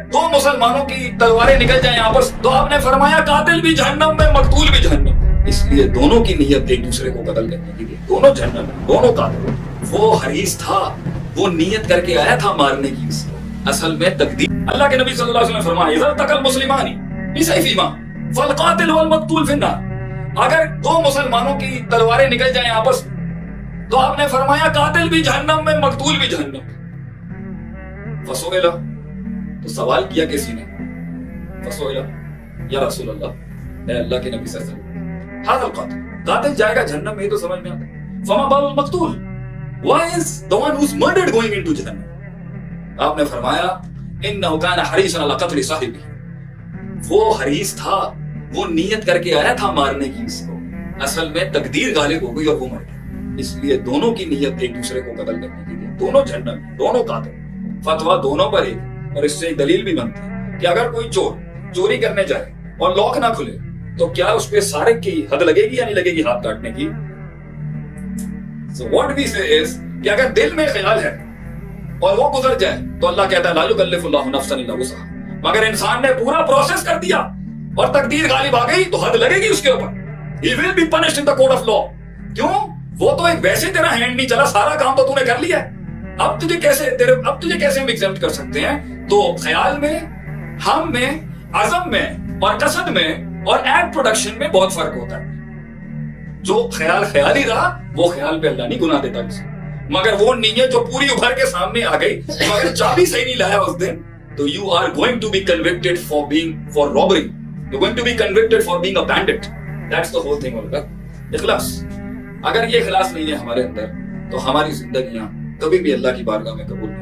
दो मुसलमानों की तलवारें निकल जाएं आपस, तो आपने फरमाया कातिल भी जहन्नम में, मकतूल भी जहन्नम। इसलिए दोनों की नीयत एक दूसरे को कत्ल करने की थी, दोनों जहन्नम में, दोनों कातिल। वो हरीस था, वो नीयत करके आया था मारने की उसको। असल में तकदीर, अल्लाह के नबी सल्लल्लाहु अलैहि वसल्लम फरमाया इज़ा तकल मुस्लिमानी बिसैफिहिमा फल कातिल वल मकतूल फिन्नार। अगर दो मुसलमानों की तलवारें निकल जाएं आपस, तो आपने फरमाया कातिल भी जहन्नम में, मकतूल भी जहन्नम। फसोइला, तो सवाल किया किसी ने, फसोइला या रसूल अल्लाह, ए अल्लाह के नबी सल्लल्लाहु अलैहि वसल्लम, हाज़ल कातिल, कातिल जाएगा जहन्नम में, तो समझ में आता है। फमा बालुल मकतूल, why is the one who's murdered going into जहन्नम? आपने फरमाया इन्नहु काना हरीसन अला क़त्ल साहिबी, वो हरीस था, वो नीयत करके आया था मारने की इसको। असल में तकदीर गालिब हो गई और वो मर गया। इसलिए दोनों की नीयत एक दूसरे को कत्ल करने की थी, दोनों जहन्नम, दोनों कातिल। फतवा दोनों पर एक, और इससे एक दलील भी बनती है कि अगर कोई चोर चोरी करने जाए और लॉक ना खुले, तो क्या उस पे सारिक की हद लगेगी या नहीं लगेगी हाथ काटने की? So what we say is कि अगर दिल में ख्याल है और वो गुजर जाए, तो अल्लाह कहता है ला युकल्लिफुल्लाहु नफ्सन इल्ला वुसअहा। मगर इंसान ने पूरा प्रोसेस कर दिया और तकदीर गालिब आ गई, तो हद लगेगी उसके ऊपर। He will be punished in the court of law। क्यों? वो तो एक वैसे तेरा हैंड नहीं चला, सारा काम तो तूने कर लिया है। अब तुझे कैसे हम एग्जाम्प्ट कर सकते हैं? तो ख्याल में, हम में, अज़म में और कसद में और एक्ट प्रोडक्शन में बहुत फर्क होता है। जो ख्याल ख्याली रहा, वो ख्याल पे अल्लाह नहीं गुनाह देता किसी। मगर वो नीयत जो पूरी उभर के सामने आ गई, मगर चाबी सही नहीं लाया उस दिन, तो you are going to be convicted for robbery, you going to be convicted for being a bandit. That's the whole thing. इखलास, अगर ये इखलास नहीं है हमारे अंदर, तो हमारी जिंदगियां कभी भी अल्लाह की बारगाह में कबूल नहीं।